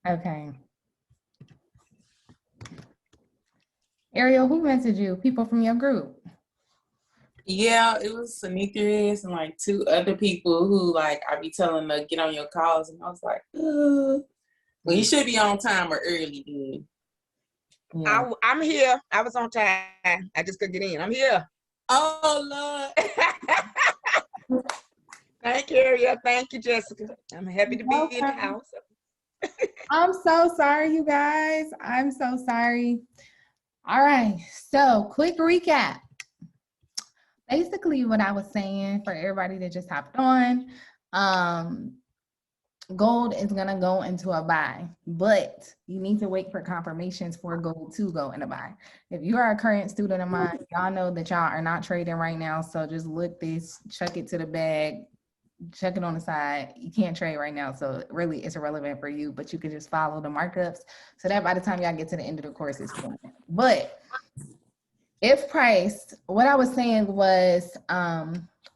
Okay. Ariel, who messaged you? People from your group? Yeah, it was Demetrius and like 2 other people who like I be telling them to get on your calls, and I was like, well, you should be on time or early, dude. Yeah. I'm here. I was on time. I just couldn't get in. I'm here. Oh Lord. Thank you, Ariel. Thank you, Jessica. I'm happy to be in the house. I'm so sorry, you guys. I'm so sorry. All right. So, quick recap. Basically, what I was saying for everybody that just hopped on, gold is going to go into a buy, but you need to wait for confirmations for gold to go in a buy. If you are a current student of mine, y'all know that y'all are not trading right now. So just look this, chuck it to the bag, check it on the side. You can't trade right now, so really it's irrelevant for you, but you can just follow the markups so that by the time y'all get to the end of the course, it's fine. But if price, what I was saying was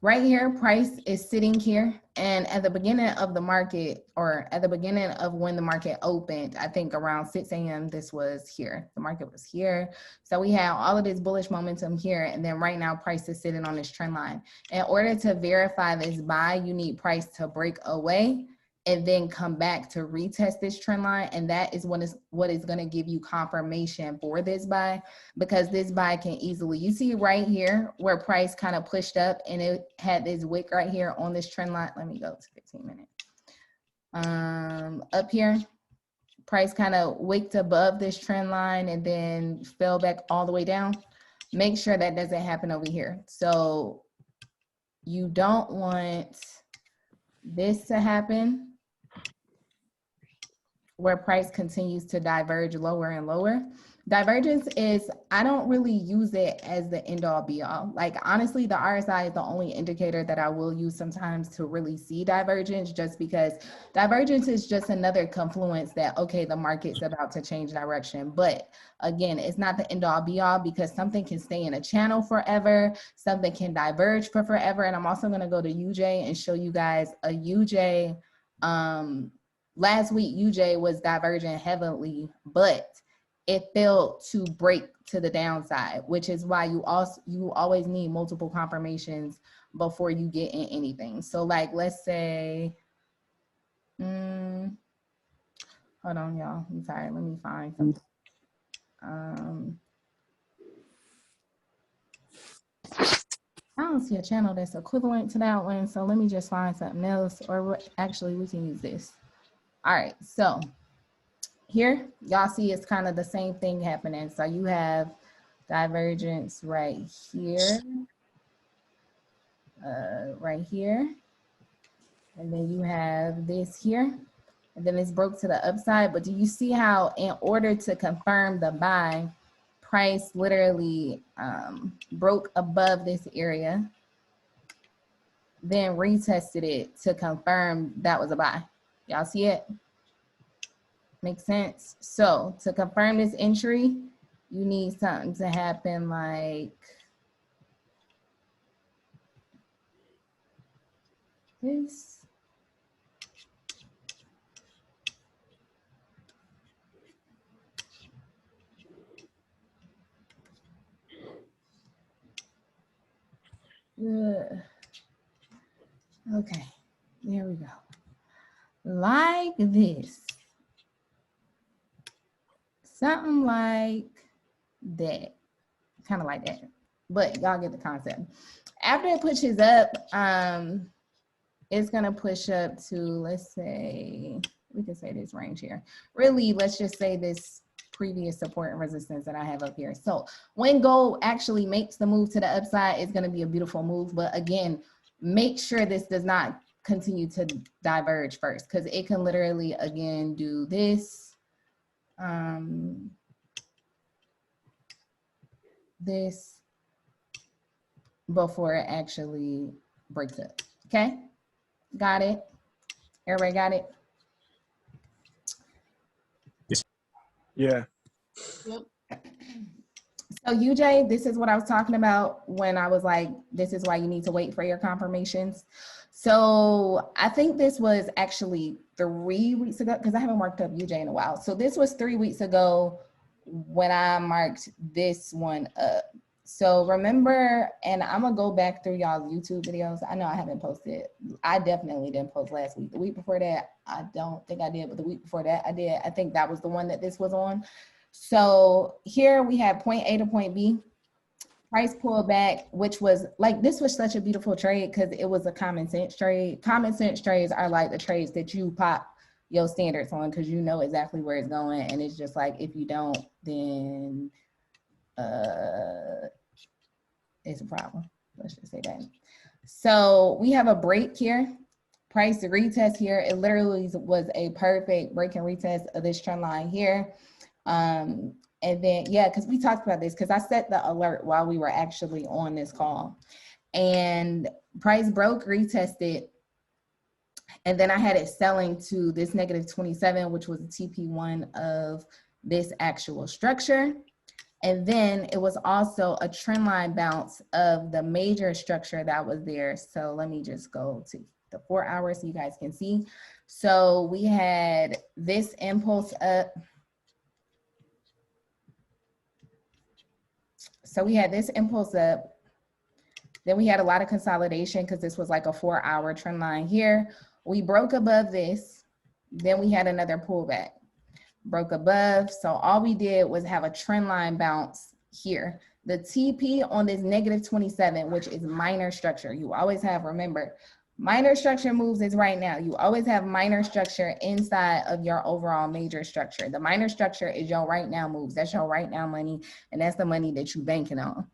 right here, price is sitting here, and at the beginning of the market, or at the beginning of when the market opened, I think around 6 a.m. this was here. The market was here. So we had all of this bullish momentum here, and then right now price is sitting on this trend line. In order to verify this buy, you need price to break away and then come back to retest this trend line, and that is what is going to give you confirmation for this buy, because this buy can easily, you see right here where price kind of pushed up and it had this wick right here on this trend line. Let me go to 15 minutes. Up here, price kind of wicked above this trend line and then fell back all the way down. Make sure that doesn't happen over here. So you don't want this to happen, where price continues to diverge lower and lower. Divergence is, I don't really use it as the end all be all. Like honestly, the RSI is the only indicator that I will use sometimes to really see divergence, just because divergence is just another confluence that, okay, the market's about to change direction. But again, it's not the end all be all, because something can stay in a channel forever, something can diverge for forever. And I'm also gonna go to UJ and show you guys a UJ, last week, UJ was diverging heavily, but it failed to break to the downside, which is why you always need multiple confirmations before you get in anything. So like, let's say, hold on, y'all. I'm sorry. Let me find something. I don't see a channel that's equivalent to that one. So let me just find something else, or actually we can use this. All right, so here, y'all see it's kind of the same thing happening. So you have divergence right here, and then you have this here, and then it's broke to the upside. But do you see how in order to confirm the buy, price literally broke above this area, then retested it to confirm that was a buy? Y'all see it? Makes sense? So to confirm this entry, you need something to happen like this. Okay, there we go. Like this. Something like that. Kind of like that. But y'all get the concept. After it pushes up, it's gonna push up to, let's say, we can say this range here. Really, let's just say this previous support and resistance that I have up here. So when gold actually makes the move to the upside, it's gonna be a beautiful move. But again, make sure this does not continue to diverge first, because it can literally, again, do this, this, before it actually breaks up. Okay, got it? Everybody got it? Yeah. Yep. So UJ, this is what I was talking about when I was like, this is why you need to wait for your confirmations. So I think this was actually 3 weeks ago because I haven't marked up UJ in a while. So this was 3 weeks ago when I marked this one up. So remember, and I'm gonna go back through y'all's YouTube videos. I know I haven't posted. I definitely didn't post last week. The week before that, I don't think I did, but the week before that, I did. I think that was the one that this was on. So here we have point A to point B. Price pullback, which was like, this was such a beautiful trade because it was a common sense trade. Common sense trades are like the trades that you pop your standards on because you know exactly where it's going. And it's just like, if you don't, then it's a problem. Let's just say that. So we have a break here. Price to retest here. It literally was a perfect break and retest of this trend line here. And then, yeah, because we talked about this because I set the alert while we were actually on this call. And price broke, retested, and then I had it selling to this negative 27, which was a TP1 of this actual structure. And then it was also a trend line bounce of the major structure that was there. So let me just go to the 4 hours so you guys can see. So we had this impulse up. So we had this impulse up. Then we had a lot of consolidation because this was like a 4 hour trend line here. We broke above this. Then we had another pullback. Broke above. So all we did was have a trend line bounce here. The TP on this negative 27, which is minor structure. You always have, remember, minor structure moves is right now. You always have minor structure inside of your overall major structure. The minor structure is your right now moves. That's your right now money. And that's the money that you banking on.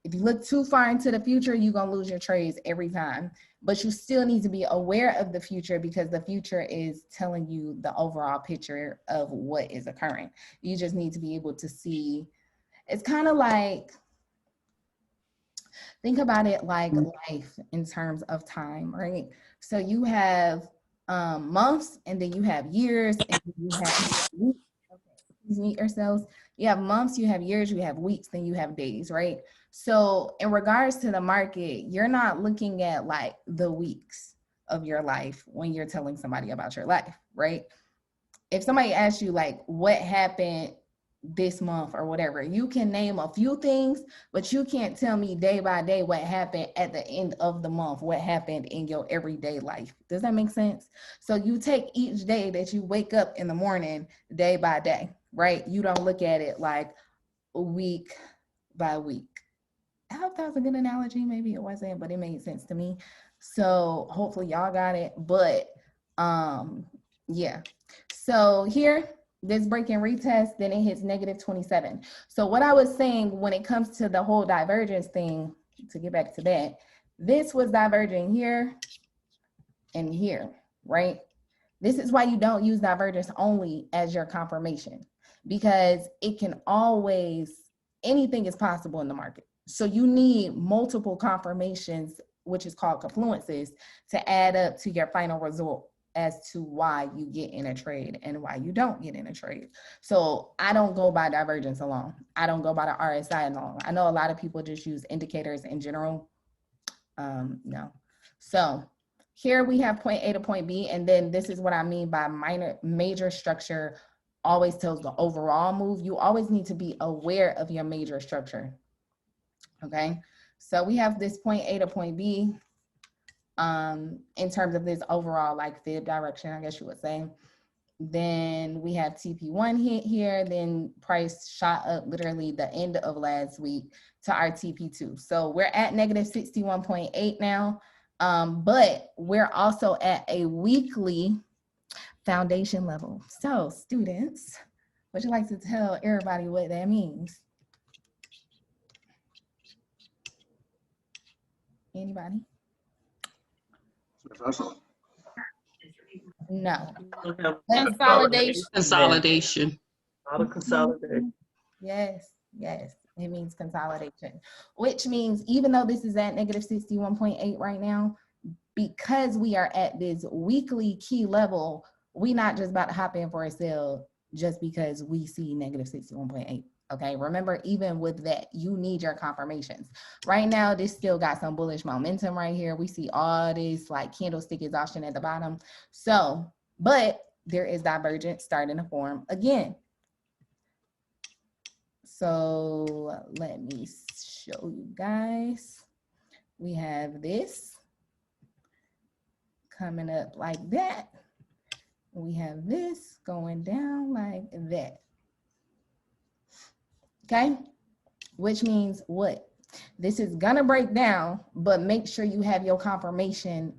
If you look too far into the future, you're going to lose your trades every time. But you still need to be aware of the future because the future is telling you the overall picture of what is occurring. You just need to be able to see. It's kind of like, think about it like life in terms of time, right? So you have months, and then you have years, and then you have weeks. Please mute yourselves. You have months, you have years, you have weeks, then you have days, right? So in regards to the market, you're not looking at like the weeks of your life when you're telling somebody about your life, right? If somebody asks you like what happened this month or whatever, you can name a few things, but you can't tell me day by day what happened at the end of the month, what happened in your everyday life. Does that make sense? So you take each day that you wake up in the morning, day by day, right? You don't look at it like week by week. I hope that was a good analogy. Maybe it wasn't, but it made sense to me. So hopefully y'all got it. But yeah. So here, this break and retest, then it hits negative 27. So what I was saying when it comes to the whole divergence thing, to get back to that, this was diverging here and here, right? This is why you don't use divergence only as your confirmation, because it can always, anything is possible in the market. So you need multiple confirmations, which is called confluences, to add up to your final result as to why you get in a trade and why you don't get in a trade. So I don't go by divergence alone. I don't go by the RSI alone. I know a lot of people just use indicators in general. No. So here we have point A to point B, and then this is what I mean by major structure always tells the overall move. You always need to be aware of your major structure. Okay, so we have this point A to point B in terms of this overall like fib direction, I guess you would say. Then we have TP1 hit here, then price shot up literally the end of last week to our TP2. So we're at negative 61.8 now, but we're also at a weekly foundation level. So students, would you like to tell everybody what that means? Anybody? No. Consolidation. Consolidation. Auto consolidation. Yes, yes, it means consolidation, which means even though this is at negative 61.8 right now, because we are at this weekly key level, we not just about to hop in for a sale just because we see negative 61.8. Okay, remember, even with that, you need your confirmations. Right now, this still got some bullish momentum right here. We see all this like candlestick exhaustion at the bottom. So, but there is divergence starting to form again. So let me show you guys. We have this coming up like that. We have this going down like that. Okay, which means what? This is gonna break down, but make sure you have your confirmation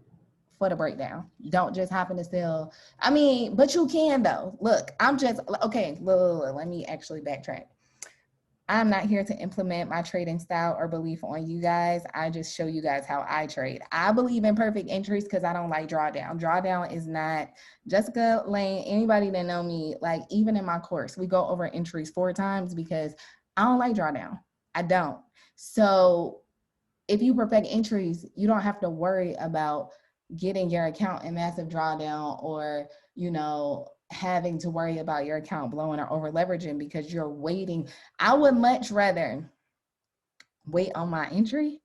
for the breakdown. Don't just happen to sell. I mean, but you can though. Look, I'm just, okay, look, let me actually backtrack. I'm not here to implement my trading style or belief on you guys. I just show you guys how I trade. I believe in perfect entries because I don't like drawdown. Drawdown is not, Jessica, Laine, anybody that know me, like even in my course, we go over entries 4 times because I don't like drawdown. I don't. So if you perfect entries, you don't have to worry about getting your account in massive drawdown or, you know, having to worry about your account blowing or over leveraging because you're waiting. I would much rather wait on my entry.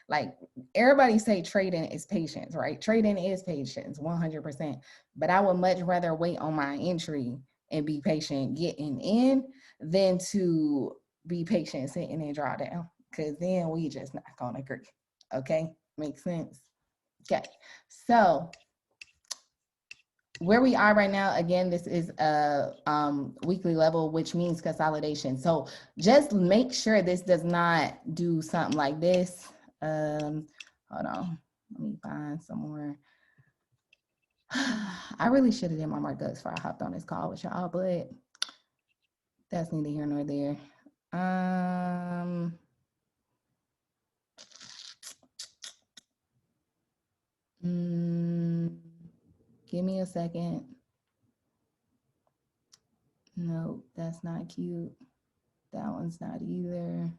Like everybody say trading is patience, right? Trading is patience, 100%. But I would much rather wait on my entry and be patient getting in than to be patient sitting in drawdown, because then we just not gonna agree. Okay, makes sense. Okay, so where we are right now, again, this is a weekly level, which means consolidation. So just make sure this does not do something like this. Hold on, let me find some more. I really should have did my markups before I hopped on this call with y'all, but that's neither here nor there. Give me a second. Nope, that's not cute. That one's not either.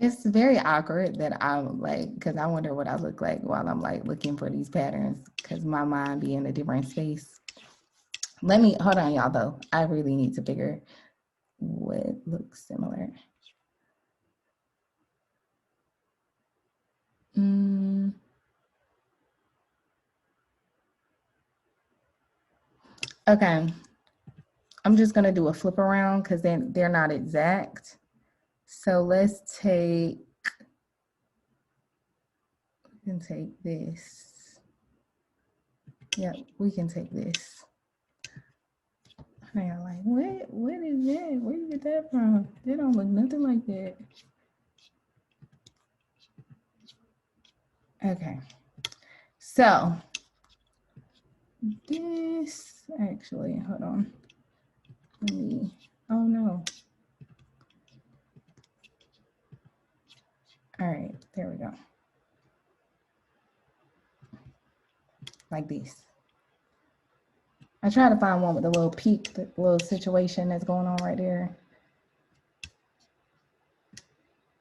It's very awkward that I'm like, because I wonder what I look like while I'm like looking for these patterns, because my mind be in a different space. Let me, hold on y'all though. I really need to figure what looks similar. Okay, I'm just gonna do a flip around because then they're not exact. So let's take, we can take this. Yep, we can take this. They're like, what is that? Where you get that from? They don't look nothing like that. Okay, so this actually, hold on. Let me, oh no. All right, there we go. Like this. I try to find one with a little peak, the little situation that's going on right there.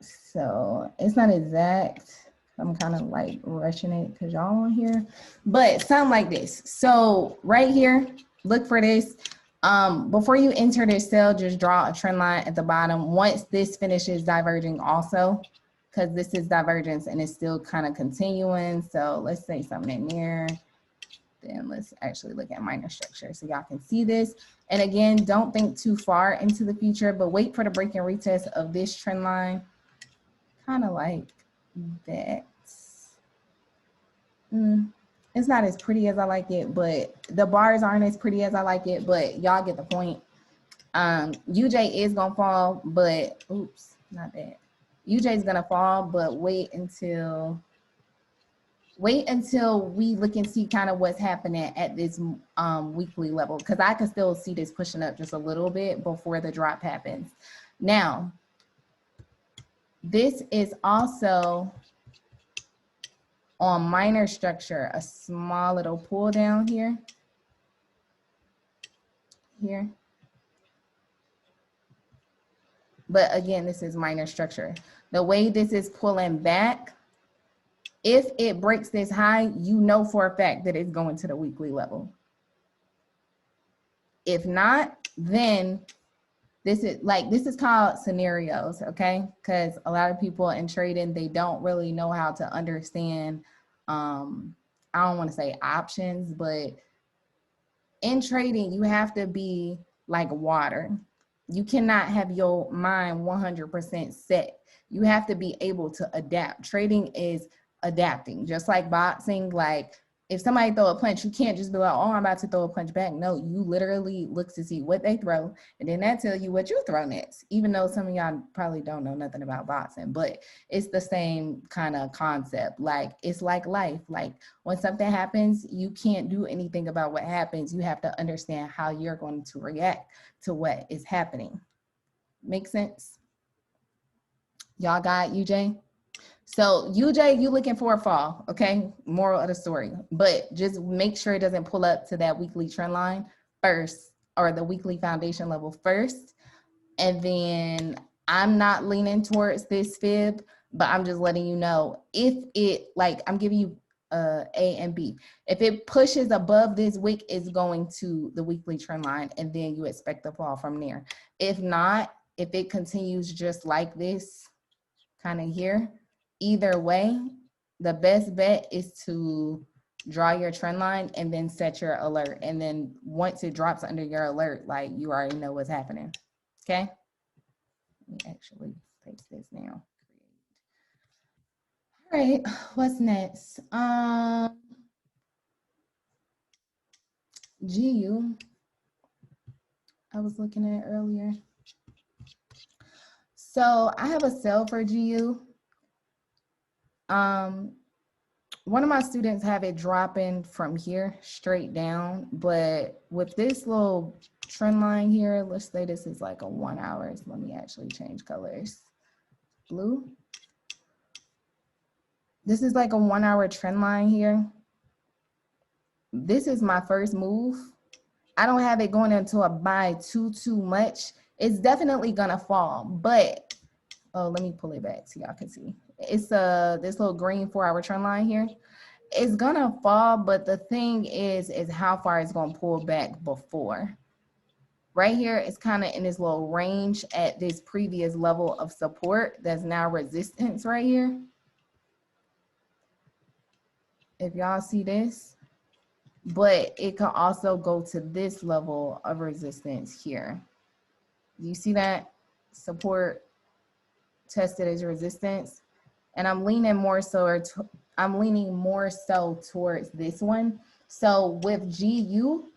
So it's not exact. I'm kind of like rushing it because y'all on here, but something like this. So right here, look for this. Before you enter this cell, just draw a trend line at the bottom. Once this finishes diverging also, because this is divergence and it's still kind of continuing. So let's say something in there. Then let's actually look at minor structure so y'all can see this. And again, don't think too far into the future, but wait for the break and retest of this trend line. Kind of like that. It's not as pretty as I like it, but the bars aren't as pretty as I like it, but y'all get the point. UJ is gonna fall, but oops, not that. UJ is gonna fall, but wait until we look and see kind of what's happening at this weekly level, because I can still see this pushing up just a little bit before the drop happens. Now, this is also on minor structure, a small little pull down here. here. But again, this is minor structure. The way this is pulling back, if it breaks this high, you know for a fact that it's going to the weekly level. If not, then this is called scenarios, okay? Because a lot of people in trading, they don't really know how to understand, I don't want to say options, but in trading, you have to be like water. You cannot have your mind 100% set. You have to be able to adapt. Trading is adapting, just like boxing. Like if somebody throw a punch, you can't just be like, oh, I'm about to throw a punch back. No, you literally look to see what they throw, and then that tell you what you throw next, even though some of y'all probably don't know nothing about boxing, but it's the same kind of concept. Like it's like life. Like when something happens, you can't do anything about what happens. You have to understand how you're going to react to what is happening. Make sense? Y'all got UJ? So UJ, you looking for a fall, okay? Moral of the story. But just make sure it doesn't pull up to that weekly trend line first, or the weekly foundation level first. And then I'm not leaning towards this fib, but I'm just letting you know if it, like I'm giving you A and B. If it pushes above this wick, it's going to the weekly trend line, and then you expect the fall from there. If not, if it continues just like this, kind of here, either way, the best bet is to draw your trend line and then set your alert. And then once it drops under your alert, like you already know what's happening. Okay. Let me actually paste this now. All right, what's next? GU, I was looking at earlier. So I have a sell for GU. One of my students have it dropping from here straight down, but with this little trend line here, let's say this is like a 1 hour. So let me actually change colors. Blue. This is like a 1 hour trend line here. This is my first move. I don't have it going into a buy too much. It's definitely gonna fall, but oh, let me pull it back so y'all can see. It's this little green 4 hour trend line here. It's gonna fall, but the thing is how far it's gonna pull back before. Right here, it's kind of in this little range at this previous level of support that's now resistance right here. If y'all see this, but it can also go to this level of resistance here. Do you see that? Support tested as resistance. And I'm leaning more so towards this one. So with GU,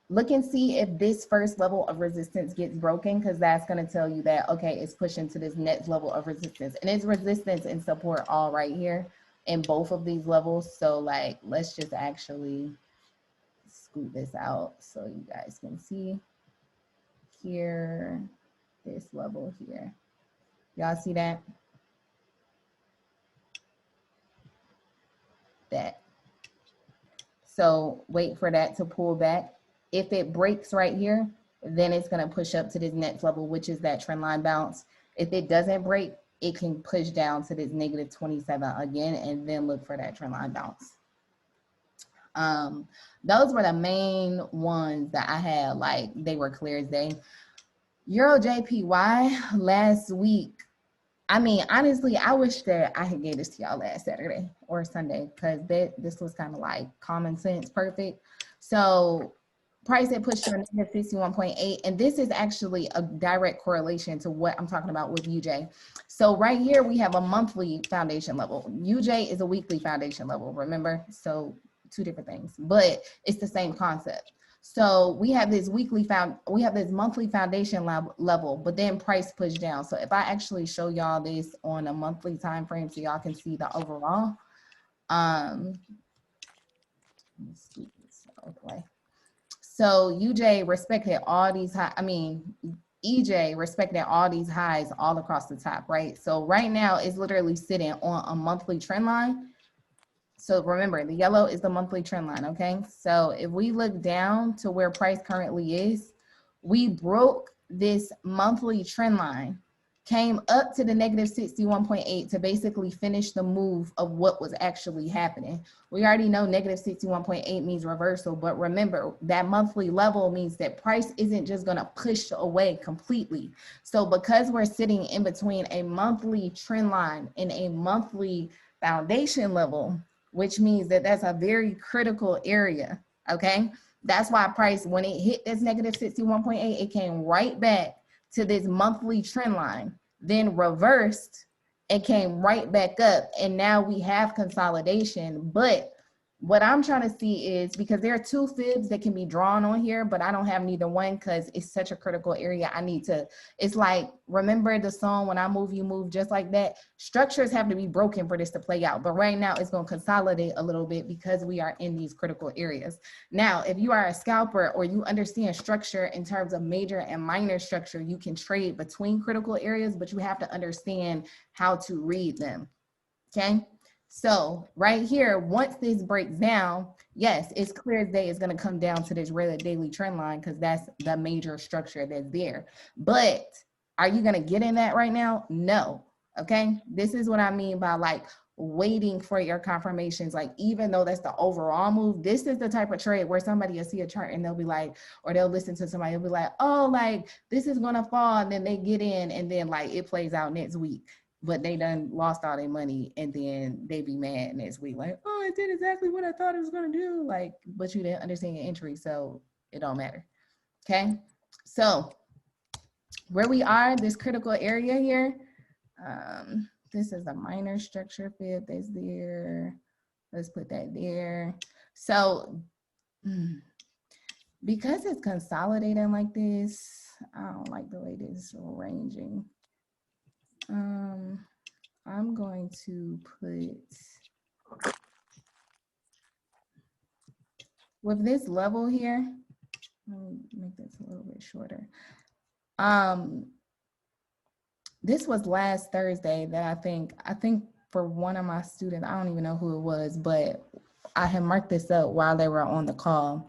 look and see if this first level of resistance gets broken, because that's going to tell you that, okay, it's pushing to this next level of resistance. And it's resistance and support all right here in both of these levels. So like, let's just actually scoot this out so you guys can see here, this level here. Y'all see that? That. So wait for that to pull back. If it breaks right here, then it's going to push up to this next level, which is that trend line bounce. If it doesn't break, it can push down to this negative 27 again, and then look for that trend line bounce. Those were the main ones that I had, like they were clear as day. Euro JPY last week. I mean, honestly, I wish that I had gave this to y'all last Saturday or Sunday, because this was kind of like common sense perfect. So price had pushed to a negative 61.8, and this is actually a direct correlation to what I'm talking about with UJ. So right here, we have a monthly foundation level. UJ is a weekly foundation level, remember? So two different things, but it's the same concept. So we have this monthly foundation level, but then price push down. So if I actually show y'all this on a monthly time frame so y'all can see the overall, let's see this. Okay. So UJ respected all these EJ respected all these highs all across the top, right? So right now it's literally sitting on a monthly trend line. So remember, the yellow is the monthly trend line, okay? So if we look down to where price currently is, We broke this monthly trend line, came up to the negative 61.8 to basically finish the move of what was actually happening. We already know negative 61.8 means reversal, but remember that monthly level means that price isn't just gonna push away completely. So because we're sitting in between a monthly trend line and a monthly foundation level, which means that that's a very critical area, okay? That's why price, when it hit this negative 61.8, it came right back to this monthly trend line, then reversed and came right back up. And now we have consolidation. But what I'm trying to see is, because there are two fibs that can be drawn on here, but I don't have neither one because it's such a critical area. I need to, it's like, remember the song, When I Move, You Move, just like that? Structures have to be broken for this to play out. But right now it's going to consolidate a little bit because we are in these critical areas. Now, if you are a scalper or you understand structure in terms of major and minor structure, you can trade between critical areas, but you have to understand how to read them, okay? So right here, once this breaks down, yes, it's clear as day it's going to come down to this regular daily trend line because that's the major structure that's there. But are you going to get in that right now? No. Okay. This is what I mean by like waiting for your confirmations. Like, even though that's the overall move, this is the type of trade where somebody will see a chart and they'll be like, or they'll listen to somebody, they'll be like, oh, like this is going to fall. And then they get in and then like it plays out next week. But they done lost all their money and then they be mad next week, like, oh, it did exactly what I thought it was gonna do. Like, but you didn't understand your entry, so it don't matter. Okay, so where we are, this critical area here, this is a minor structure fib that's there. Let's put that there. So because it's consolidating like this, I don't like the way this is ranging. I'm going to put, with this level here, let me make this a little bit shorter. This was last Thursday that I think for one of my students, I don't even know who it was, but I had marked this up while they were on the call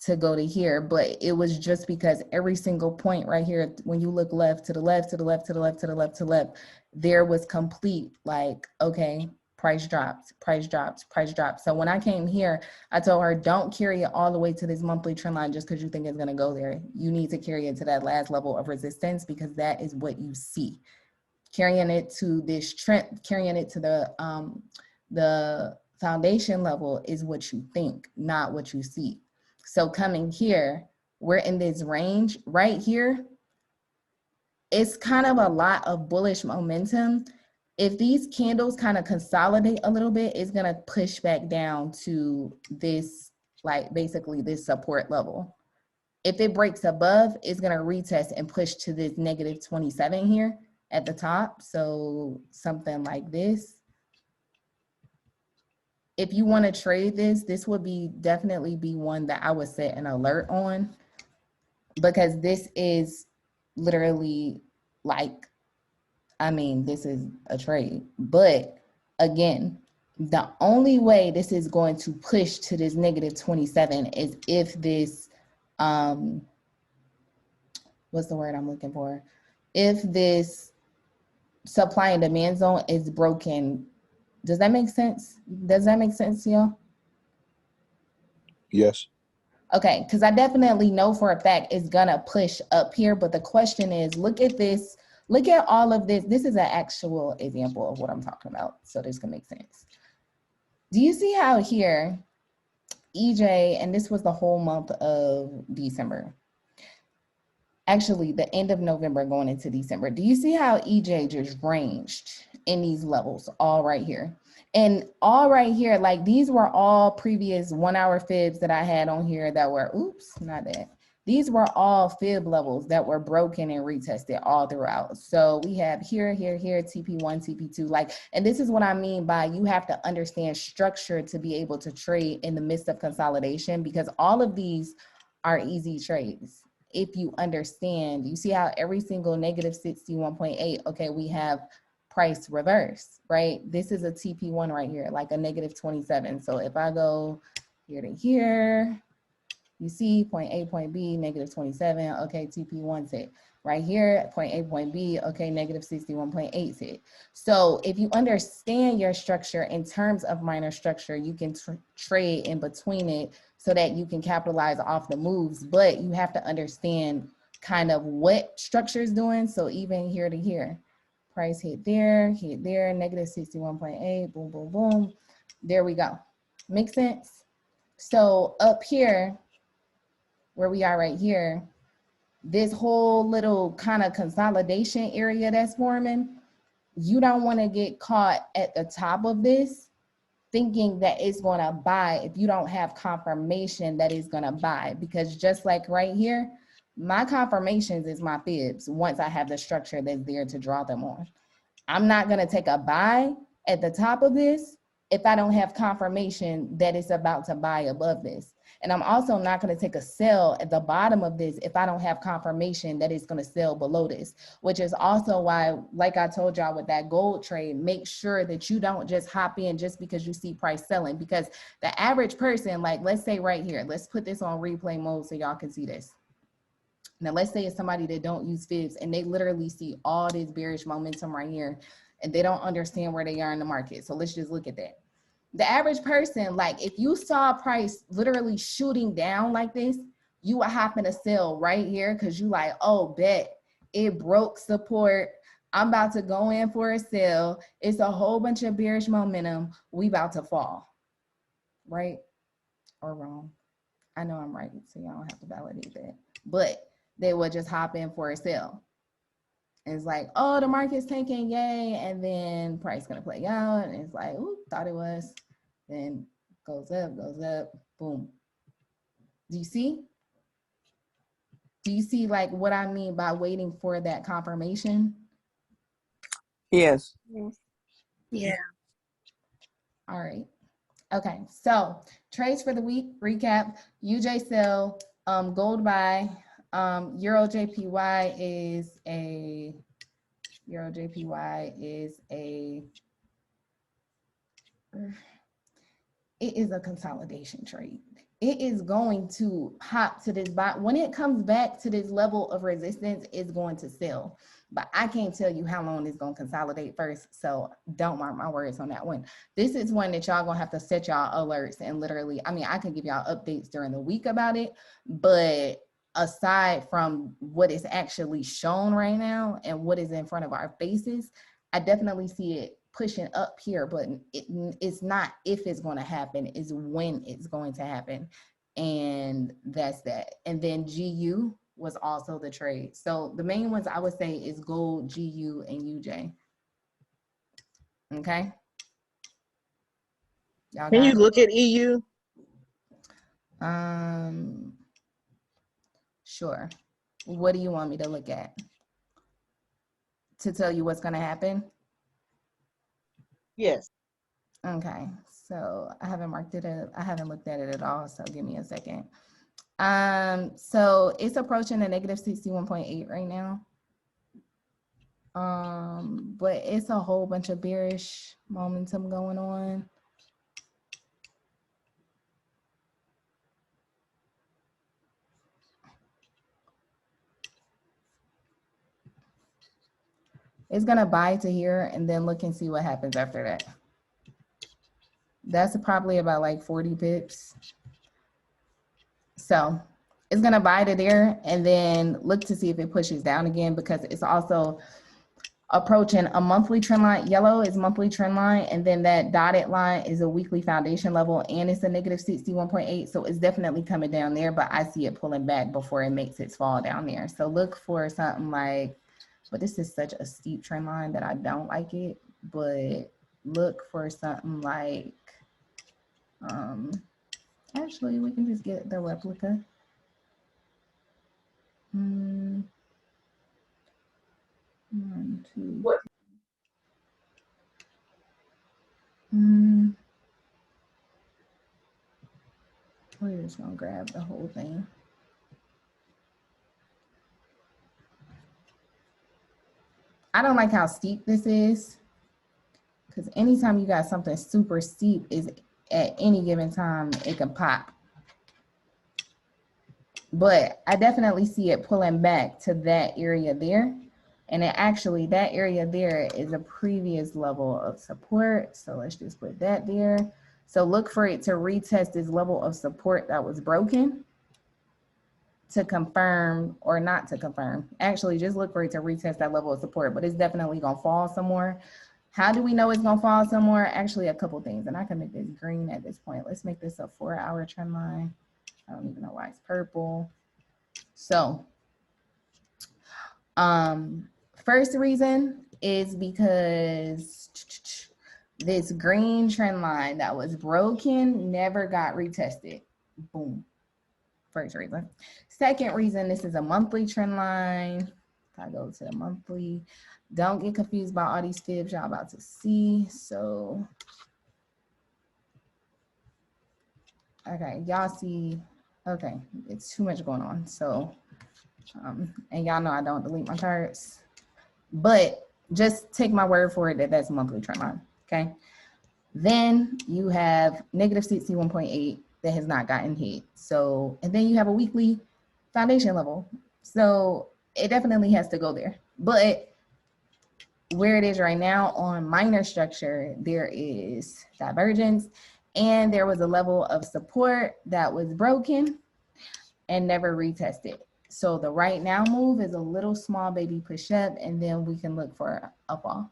to go to here, but it was just because every single point right here, when you look left to the left, to the left, to the left, to the left, to the left, there was complete like, okay, price drops, price drops, price drops. So when I came here, I told her, don't carry it all the way to this monthly trend line just because you think it's gonna go there. You need to carry it to that last level of resistance because that is what you see. Carrying it to this trend, carrying it to the foundation level is what you think, not what you see. So coming here, we're in this range right here. It's kind of a lot of bullish momentum. If these candles kind of consolidate a little bit, it's gonna push back down to this, like basically this support level. If it breaks above, it's gonna retest and push to this negative 27 here at the top. So something like this. If you want to trade this, this would be definitely be one that I would set an alert on, because this is literally like, I mean, this is a trade. But again, the only way this is going to push to this negative 27 is if this, what's the word I'm looking for? If this supply and demand zone is broken. Does that make sense? Does that make sense to y'all? Yes. Okay, because I definitely know for a fact it's gonna push up here, but the question is, look at this, look at all of this. This is an actual example of what I'm talking about, so this can make sense. Do you see how here, EJ, and this was the whole month of December, actually the end of November going into December. Do you see how EJ just ranged in these levels all right here? And all right here, like these were all previous 1 hour fibs that I had on here that were, oops, not that. These were all fib levels that were broken and retested all throughout. So we have here, here, here, TP1, TP2, like, and this is what I mean by you have to understand structure to be able to trade in the midst of consolidation, because all of these are easy trades. If you understand, you see how every single negative 61.8, okay, we have price reverse, right? This is a TP1 right here, like a negative 27. So if I go here to here, You see point A, point B, negative 27, okay, TP1's hit. Right here, point A, point B, okay, negative 61.8's hit. So if you understand your structure in terms of minor structure, you can trade in between it so that you can capitalize off the moves, but you have to understand kind of what structure is doing. So even here to here, price hit there, negative 61.8, boom, boom, boom. There we go. Make sense? So up here, where we are right here, this whole little kind of consolidation area that's forming, you don't want to get caught at the top of this thinking that it's going to buy if you don't have confirmation that it's going to buy. Because just like right here, my confirmations is my fibs once I have the structure that's there to draw them on. I'm not going to take a buy at the top of this if I don't have confirmation that it's about to buy above this. And I'm also not going to take a sell at the bottom of this if I don't have confirmation that it's going to sell below this, which is also why, like I told y'all with that gold trade, make sure that you don't just hop in just because you see price selling, because the average person, like let's say right here, let's put this on replay mode so y'all can see this. Now, let's say it's somebody that don't use fibs and they literally see all this bearish momentum right here and they don't understand where they are in the market. So let's just look at that. The average person, like if you saw price literally shooting down like this, you would happen to sell right here because you like, oh, bet it broke support. I'm about to go in for a sell. It's a whole bunch of bearish momentum. We about to fall. Right or wrong? I know I'm right, so y'all don't have to validate that. But they would just hop in for a sell. And it's like, oh, the market's tanking, yay. And then price gonna play out. And it's like, ooh, thought it was. Then goes up, boom. Do you see? Do you see like what I mean by waiting for that confirmation? Yes. Yeah. All right. Okay, so trades for the week, recap, UJ sell, gold buy, Euro JPY is a it is a consolidation trade. It is going to hop to this buy. When it comes back to this level of resistance, it's going to sell. But I can't tell you how long it's going to consolidate first. So don't mark my words on that one. This is one that y'all going to have to set y'all alerts and literally, I mean, I can give y'all updates during the week about it, but aside from what is actually shown right now and what is in front of our faces, I definitely see it pushing up here, but it's not if it's going to happen, it's when it's going to happen. And that's that. And then GU was also the trade. So the main ones I would say is gold, GU, and UJ. Okay. Y'all Can you got look at EU? it? Sure. What do you want me to look at? To tell you what's going to happen? Yes. Okay, so I haven't marked it up. I haven't looked at it at all, so give me a second. So it's approaching a negative 61.8 right now. But it's a whole bunch of bearish momentum going on. It's gonna buy to here and then look and see what happens after that. That's probably about like 40 pips. So it's gonna buy to there and then look to see if it pushes down again, because it's also approaching a monthly trend line. Yellow is monthly trend line, and then that dotted line is a weekly foundation level, and it's a negative 61.8. So it's definitely coming down there, but I see it pulling back before it makes its fall down there. So look for something like, but this is such a steep trend line that I don't like it, but look for something like, actually we can just get the replica. One, two. We're just gonna grab the whole thing. I don't like how steep this is, because anytime you got something super steep, is at any given time it can pop. but I definitely see it pulling back to that area there. And it actually, that area there is a previous level of support. So let's just put that there. So look for it to retest this level of support that was broken to confirm or not to confirm. Actually, just look for it to retest that level of support, but it's definitely gonna fall somewhere. How do we know it's gonna fall somewhere? Actually, a couple things, and I can make this green at this point. Let's make this a 4-hour trend line. I don't even know why it's purple. So, first reason is because this green trend line that was broken never got retested. Boom. First reason. Second reason, this is a monthly trend line. If I go to the monthly, don't get confused by all these fibs y'all about to see. So, okay, y'all see, okay, it's too much going on. So, and y'all know I don't delete my charts, but just take my word for it that that's a monthly trend line, okay? Then you have negative 61.8 that has not gotten hit. So, and then you have a weekly foundation level. So it definitely has to go there. But where it is right now on minor structure, there is divergence and there was a level of support that was broken and never retested. So the right now move is a little small baby push up, and then we can look for a fall.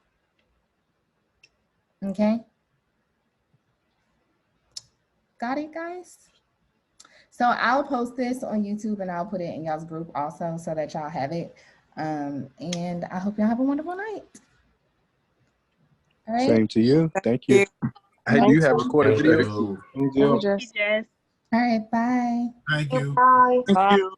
Okay. Got it, guys? So I'll post this on YouTube and I'll put it in y'all's group also so that y'all have it. And I hope y'all have a wonderful night. All right. Same to you. Thank you. Hey, do you have recorded video? Thank you. Jess. All right. Bye. Thank you. Bye. Thank you.